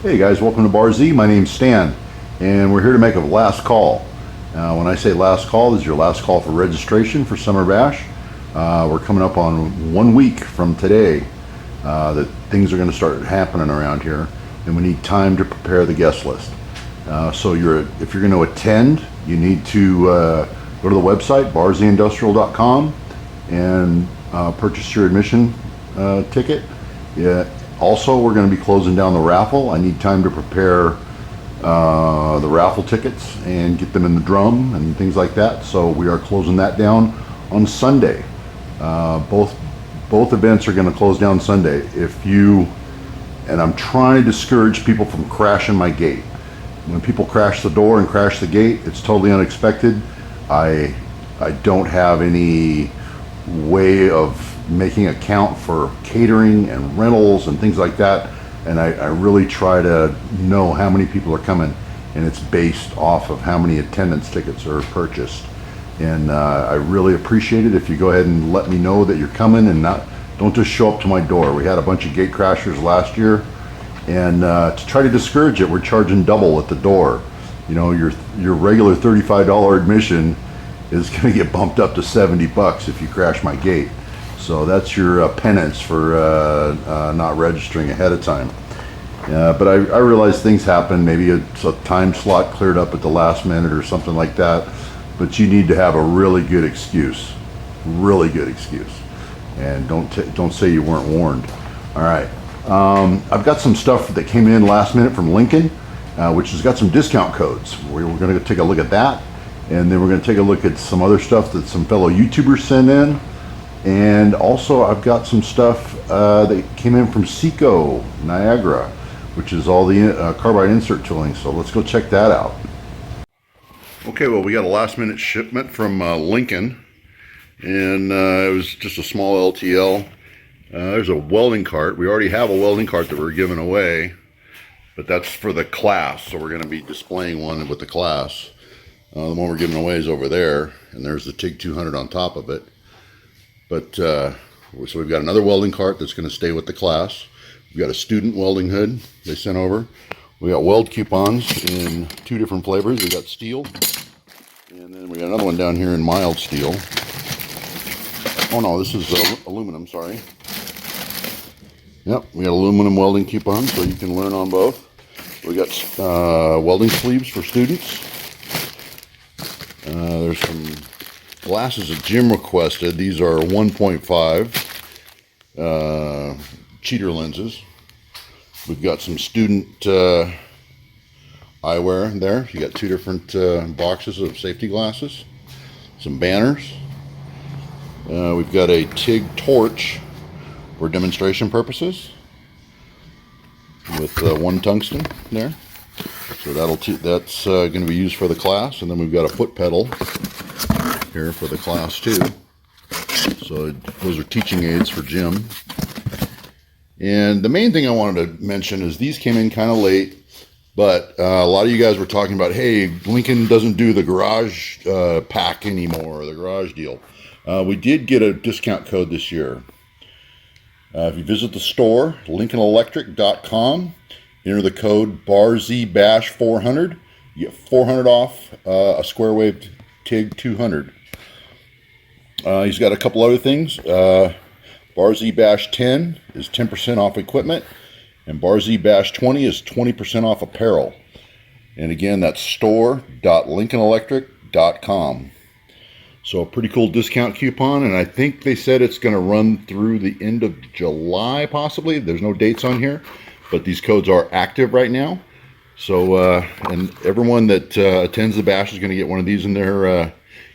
Hey guys, welcome to Bar Z. My name's Stan, and we're here to make a last call. When I say last call, this is your last call for registration for Summer Bash. We're coming up on 1 week from today that things are going to start happening around here, and we need time to prepare the guest list. So if you're going to attend, you need to go to the website, barzindustrial.com, and purchase your admission ticket. Yeah. Also, we're going to be closing down the raffle. I need time to prepare the raffle tickets and get them in the drum and things like that. So we are closing that down on Sunday. Both events are going to close down Sunday. And I'm trying to discourage people from crashing my gate. When people crash the door and crash the gate, it's totally unexpected. I don't have any way of making account for catering and rentals and things like that, and I really try to know how many people are coming, and it's based off of how many attendance tickets are purchased. And I really appreciate it if you go ahead and let me know that you're coming, and don't just show up to my door. We had a bunch of gate crashers last year, and to try to discourage it, we're charging double at the door. You know, your regular $35 admission is going to get bumped up to $70 if you crash my gate. So that's your penance for not registering ahead of time. But I realize things happen. Maybe it's a time slot cleared up at the last minute or something like that. But you need to have a really good excuse, and don't say you weren't warned. All right. I've got some stuff that came in last minute from Lincoln, which has got some discount codes. We're going to take a look at that, and then we're going to take a look at some other stuff that some fellow YouTubers sent in. And also I've got some stuff that came in from Seco, Niagara, which is all the carbide insert tooling. So let's go check that out. Okay, well, we got a last minute shipment from Lincoln, and it was just a small LTL. There's a welding cart. We already have a welding cart that we're giving away, but that's for the class. So we're going to be displaying one with the class. The one we're giving away is over there, and there's the TIG 200 on top of it. But so we've got another welding cart that's going to stay with the class. We've got a student welding hood they sent over. We got weld coupons in 2 different flavors. We got steel, and then we got another one down here in mild steel. Oh no, this is aluminum, sorry. Yep, we got aluminum welding coupons, so you can learn on both. We got welding sleeves for students. There's some glasses that Jim requested. These are 1.5 cheater lenses. We've got some student eyewear there. You got 2 different boxes of safety glasses. Some banners. We've got a TIG torch for demonstration purposes with 1 tungsten there. So that's going to be used for the class. And then we've got a foot pedal here for the class too. So those are teaching aids for Jim. And the main thing I wanted to mention is these came in kind of late, but a lot of you guys were talking about, hey, Lincoln doesn't do the garage pack anymore, the garage deal. We did get a discount code this year. If you visit the store, lincolnelectric.com, enter the code BARZBASH400, you get 400 off a square wave TIG 200. He's got a couple other things. BARZBASH10 is 10% off equipment, and BARZBASH20 is 20% off apparel. And again, that's store.lincolnelectric.com. So a pretty cool discount coupon, and I think they said it's going to run through the end of July, possibly. There's no dates on here, but these codes are active right now. So, and everyone that attends the bash is going to get one of these in their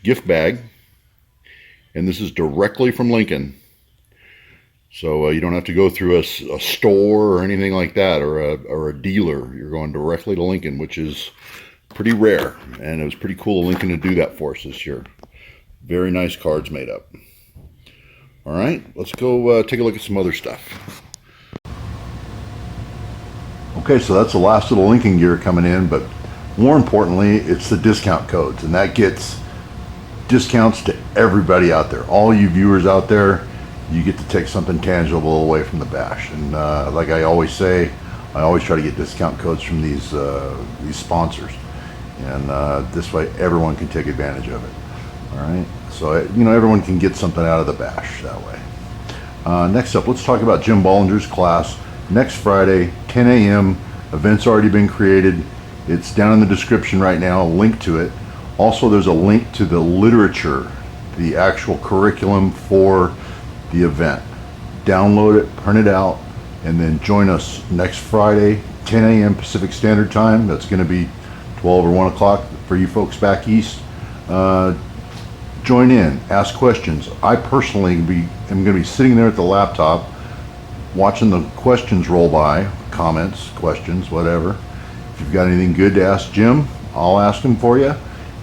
gift bag. And this is directly from Lincoln. So you don't have to go through a store or anything like that, or a dealer. You're going directly to Lincoln, which is pretty rare. And it was pretty cool of Lincoln to do that for us this year. Very nice cards made up. All right, let's go take a look at some other stuff. Okay, so that's the last of the Lincoln gear coming in, but more importantly, it's the discount codes, and that gets discounts to everybody out there. All you viewers out there, you get to take something tangible away from the bash. And like I always say, I always try to get discount codes from these sponsors, and this way everyone can take advantage of it. All right, so everyone can get something out of the bash that way. Next up, let's talk about Jim Bollinger's class next Friday, 10 a.m. Event's already been created. It's down in the description right now, a link to it. Also, there's a link to the literature, the actual curriculum for the event. Download it, print it out, and then join us next Friday, 10 a.m. Pacific Standard Time. That's going to be 12 or 1 o'clock for you folks back east. Join in, ask questions. I personally am going to be sitting there at the laptop watching the questions roll by, comments, questions, whatever. If you've got anything good to ask Jim, I'll ask him for you,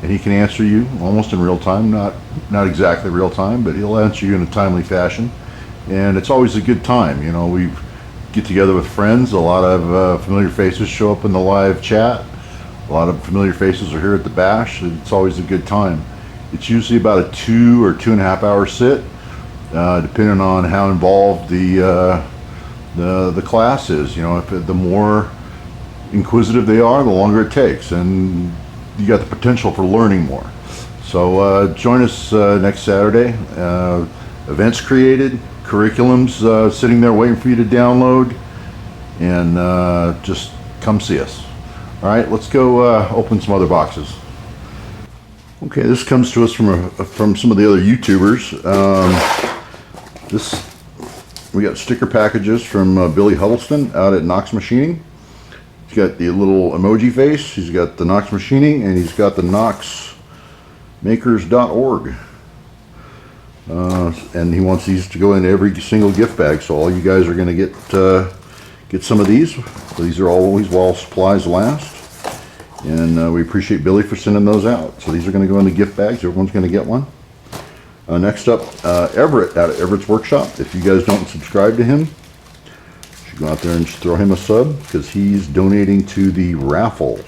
and he can answer you almost in real time. Not exactly real time, but he'll answer you in a timely fashion. And it's always a good time. We get together with friends. A lot of familiar faces show up in the live chat. A lot of familiar faces are here at the bash. It's always a good time. It's usually about a 2 or 2.5 hour sit, depending on how involved the class is. If the more inquisitive they are, the longer it takes, and you got the potential for learning more. So join us next Saturday. Events created, curriculums sitting there waiting for you to download, and just come see us. All right, let's go open some other boxes. Okay, this comes to us from some of the other YouTubers. We got sticker packages from Billy Huddleston out at Knox Machining. He's got the little emoji face, he's got the Knox Machining, and he's got the knoxmakers.org. And he wants these to go into every single gift bag, so all you guys are going to get some of these. So these are always while supplies last. And we appreciate Billy for sending those out. So these are going to go into gift bags. Everyone's going to get one. Next up, Everett out of Everett's Workshop. If you guys don't subscribe to him, you should go out there and just throw him a sub, because he's donating to the raffle.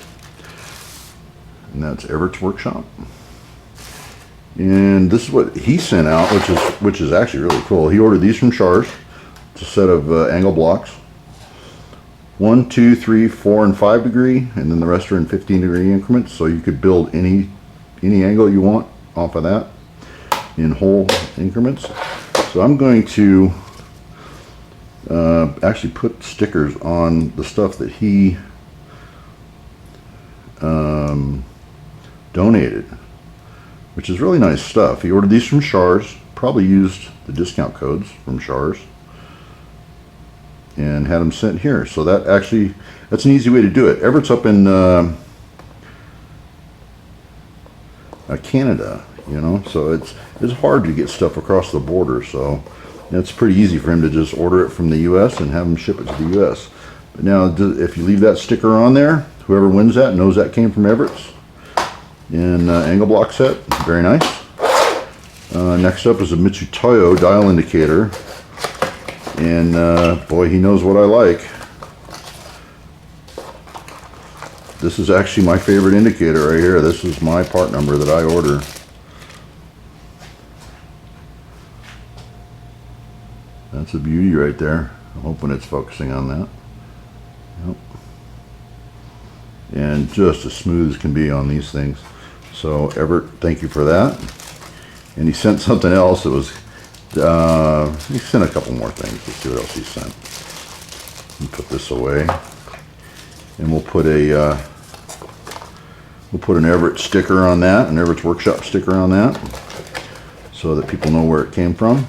And that's Everett's Workshop. And this is what he sent out, which is actually really cool. He ordered these from Shars. It's a set of angle blocks. 1, 2, 3, 4, and 5 degree, and then the rest are in 15-degree increments, so you could build any angle you want off of that in whole increments. So I'm going to actually put stickers on the stuff that he donated, which is really nice stuff. He ordered these from Shars, probably used the discount codes from Shars, and had them sent here. So that's an easy way to do it. Everett's up in Canada, so it's hard to get stuff across the border. So it's pretty easy for him to just order it from the U.S. and have them ship it to the U.S. But now, if you leave that sticker on there, whoever wins that knows that came from Everett's in angle block set. Very nice. Next up is a Mitsutoyo dial indicator. And boy, he knows what I like. This is actually my favorite indicator right here. This is my part number that I order. That's a beauty right there. I'm hoping it's focusing on that. Yep. And just as smooth as can be on these things. So Everett, thank you for that. And he sent something else that was he sent a couple more things. Let's see what else he sent. Let me put this away, and we'll put an Everett sticker on that, an Everett's Workshop sticker on that, so that people know where it came from.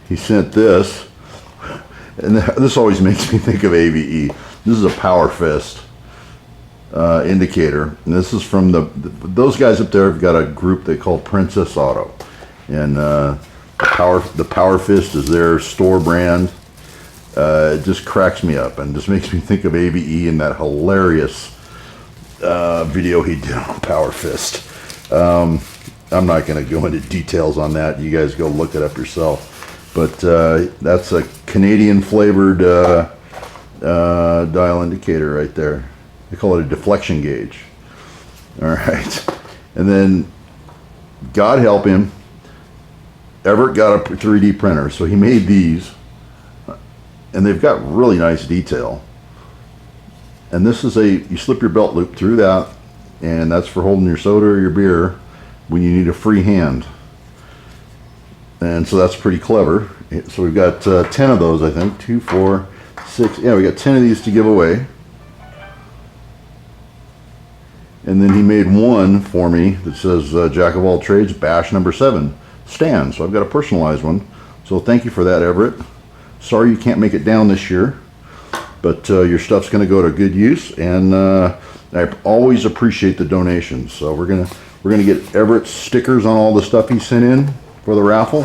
He sent this, and this always makes me think of AVE. This is a Power Fist indicator, and this is from those guys up there have got a group they call Princess Auto, and the Power Fist is their store brand. It just cracks me up and just makes me think of AVE and that hilarious video he did on Power Fist. I'm not going to go into details on that. You guys go look it up yourself. But that's a Canadian flavored dial indicator right there. They call it a deflection gauge. All right. And then, God help him, Everett got a 3D printer, so he made these, and they've got really nice detail. And this is you slip your belt loop through that, and that's for holding your soda or your beer when you need a free hand. And so that's pretty clever. So we've got 10 of those, I think. 2, 4, 6. Yeah, we got 10 of these to give away. And then he made one for me that says Jack of all trades, bash number 7, Stan. So I've got a personalized one. So thank you for that, Everett. Sorry you can't make it down this year, but your stuff's going to go to good use, and I always appreciate the donations. So we're gonna get Everett stickers on all the stuff he sent in for the raffle.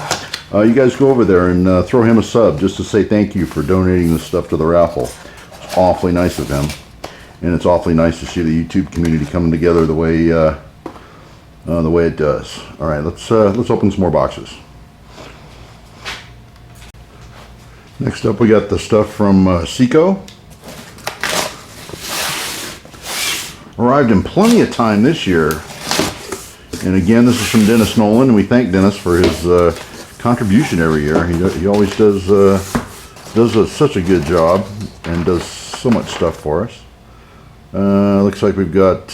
You guys go over there and throw him a sub just to say thank you for donating this stuff to the raffle. It's awfully nice of him, and it's awfully nice to see the YouTube community coming together the way it does. All right, let's open some more boxes. Next up, we got the stuff from Seco. Arrived in plenty of time this year. And again, this is from Dennis Nolan, and we thank Dennis for his contribution every year. He always does such a good job and does so much stuff for us. Looks like we've got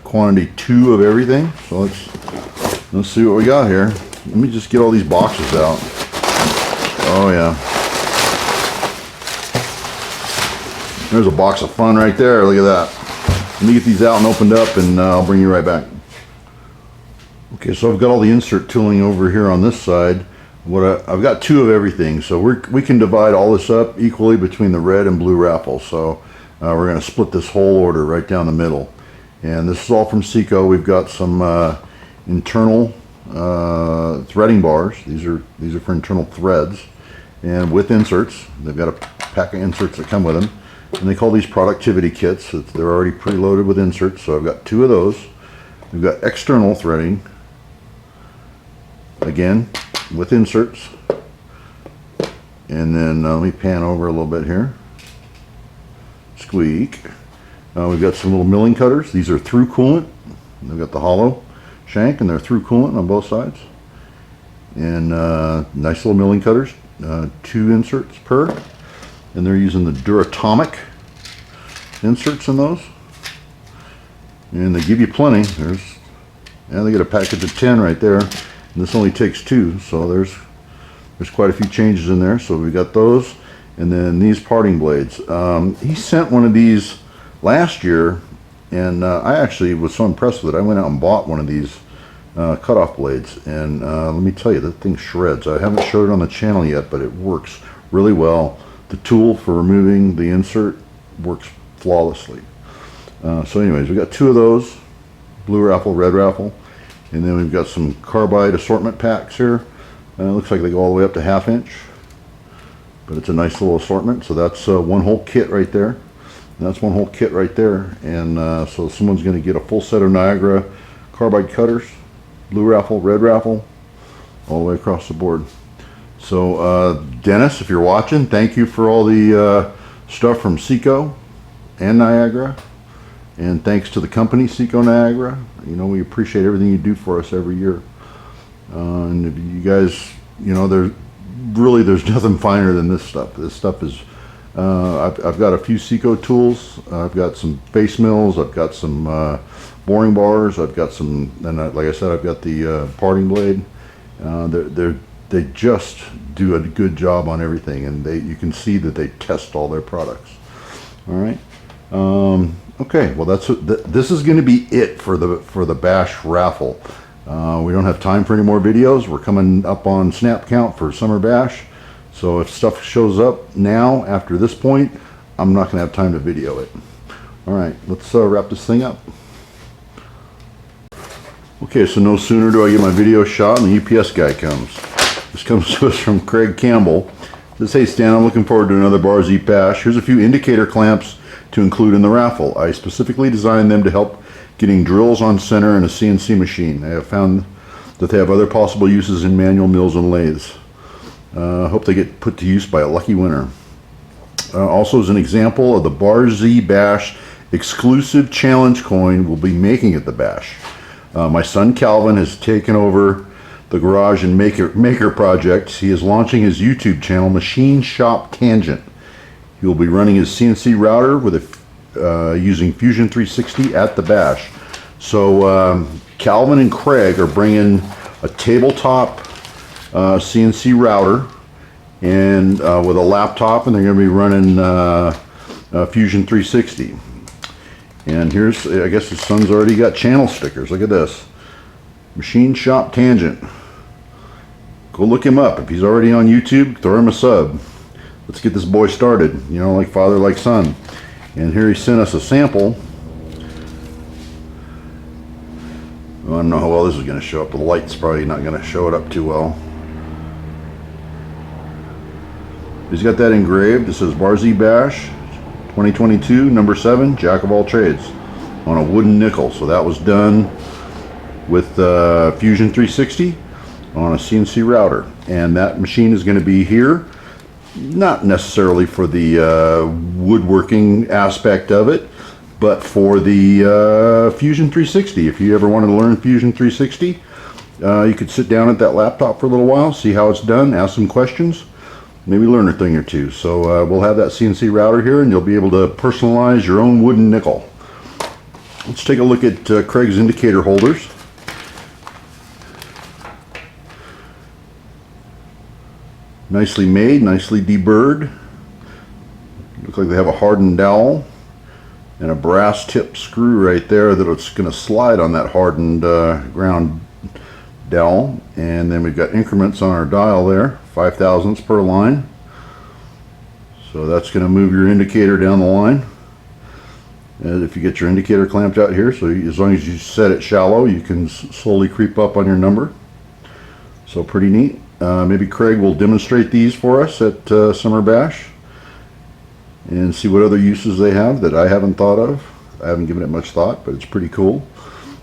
quantity 2 of everything. So let's see what we got here. Let me just get all these boxes out. Oh yeah. There's a box of fun right there. Look at that. Let me get these out and opened up, and I'll bring you right back. Okay, so I've got all the insert tooling over here on this side. I've got 2 of everything, so we can divide all this up equally between the red and blue raffle. So we're going to split this whole order right down the middle. And this is all from Seco. We've got some internal threading bars. These are for internal threads, and with inserts. They've got a pack of inserts that come with them, and they call these productivity kits. They're already preloaded with inserts. So I've got 2 of those. We've got external threading, again with inserts, and then let me pan over a little bit here. Squeak. We've got some little milling cutters. These are through coolant. They've got the hollow shank, and they're through coolant on both sides. And nice little milling cutters, 2 inserts per, and they're using the Duratomic inserts in those. And they give you plenty. They get a package of 10 right there. And this only takes 2, so there's quite a few changes in there. So we got those, and then these parting blades. He sent one of these last year, and I actually was so impressed with it. I went out and bought one of these cutoff blades, and let me tell you, that thing shreds. I haven't showed it on the channel yet, but it works really well. The tool for removing the insert works flawlessly. So anyways, we got 2 of those, blue raffle, red raffle, and then we've got some carbide assortment packs here. It looks like they go all the way up to 1/2 inch, but it's a nice little assortment. So that's one whole kit right there. And that's one whole kit right there. And so someone's going to get a full set of Niagara carbide cutters, blue raffle, red raffle, all the way across the board. So Dennis, if you're watching, thank you for all the stuff from Seco and Niagara. And thanks to the company, Seco Niagara. You know, we appreciate everything you do for us every year. And if you guys, you know, there's nothing finer than this stuff. This stuff is, I've got a few Seco tools. I've got some face mills. I've got some boring bars. I've got some, and like I said, I've got the parting blade. They just do a good job on everything, and you can see that they test all their products. All right. Okay, well this is going to be it for the Bash raffle. We don't have time for any more videos. We're coming up on snap count for Summer Bash, so if stuff shows up now after this point, I'm not going to have time to video it. All right, let's wrap this thing up. Okay, so no sooner do I get my video shot and the UPS guy comes. This comes to us from Craig Campbell. It says, "Hey Stan, I'm looking forward to another Bar Z Bash. Here's a few indicator clamps to include in the raffle. I specifically designed them to help getting drills on center in a CNC machine. I have found that they have other possible uses in manual mills and lathes. Hope they get put to use by a lucky winner. Also, as an example of the Bar Z Bash exclusive challenge coin we'll be making at the Bash. My son Calvin has taken over the garage and maker projects. He is launching his YouTube channel, Machine Shop Tangent. He will be running his CNC router with using Fusion 360 at the bash. So Calvin and Craig are bringing a tabletop CNC router and with a laptop, and they're going to be running Fusion 360. And here's, I guess his son's already got channel stickers. Look at this. Machine Shop Tangent. Go look him up. If he's already on YouTube, throw him a sub. Let's get this boy started. You know, like father, like son. And here he sent us a sample. I don't know how well this is going to show up. The light's probably not going to show it up too well. He's got that engraved. It says Barzy Bash 2022, number 7, Jack of all trades, on a wooden nickel. So that was done with Fusion 360 on a CNC router. And that machine is going to be here, not necessarily for the woodworking aspect of it, but for the Fusion 360. If you ever wanted to learn Fusion 360, you could sit down at that laptop for a little while, see how it's done, ask some questions, maybe learn a thing or two. So we'll have that CNC router here, and you'll be able to personalize your own wooden nickel. Let's take a look at Craig's indicator holders. Nicely made, nicely deburred. Look like they have a hardened dowel and a brass tip screw right there that it's going to slide on that hardened ground dowel. And then we've got increments on our dial there, 5 thousandths per line. So that's going to move your indicator down the line. And if you get your indicator clamped out here, so as long as you set it shallow, you can slowly creep up on your number. So pretty neat. Maybe Craig will demonstrate these for us at Summer Bash and see what other uses they have that I haven't thought of. I haven't given it much thought, but it's pretty cool.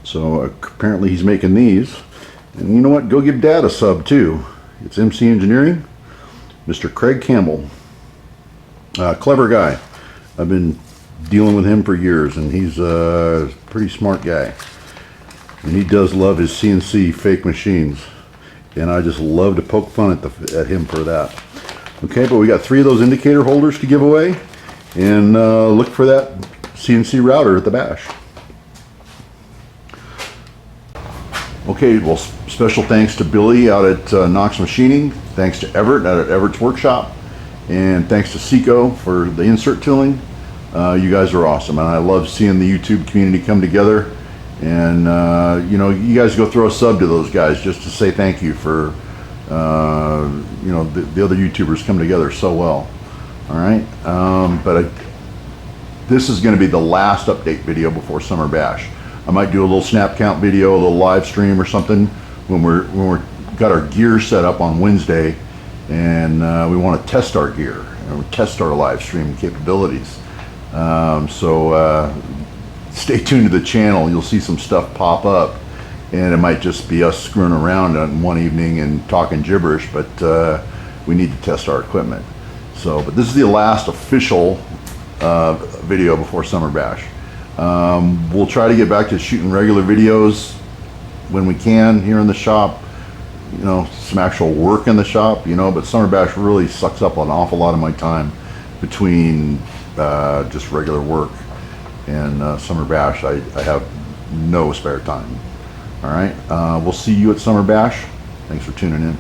So apparently he's making these. And you know what? Go give Dad a sub too. It's MC Engineering, Mr. Craig Campbell. Clever guy. I've been dealing with him for years, and he's a pretty smart guy. And he does love his CNC fake machines. And I just love to poke fun at him for that. Okay, but we got 3 of those indicator holders to give away. And look for that CNC router at the bash. Okay, well, special thanks to Billy out at Knox Machining. Thanks to Everett out at Everett's Workshop. And thanks to Seco for the insert tooling. You guys are awesome, and I love seeing the YouTube community come together. And you know, you guys go throw a sub to those guys just to say thank you for you know, the other YouTubers come together so well. All right, this is going to be the last update video before Summer Bash. I might do a little snap count video, a little live stream or something when we're got our gear set up on Wednesday, and we want to test our gear and test our live stream capabilities. Stay tuned to the channel. You'll see some stuff pop up, and it might just be us screwing around on one evening and talking gibberish, but we need to test our equipment. So, but this is the last official video before Summer Bash. We'll try to get back to shooting regular videos when we can here in the shop, you know, some actual work in the shop, you know, but Summer Bash really sucks up an awful lot of my time between just regular work and Summer Bash. I have no spare time. All right, we'll see you at Summer Bash. Thanks for tuning in.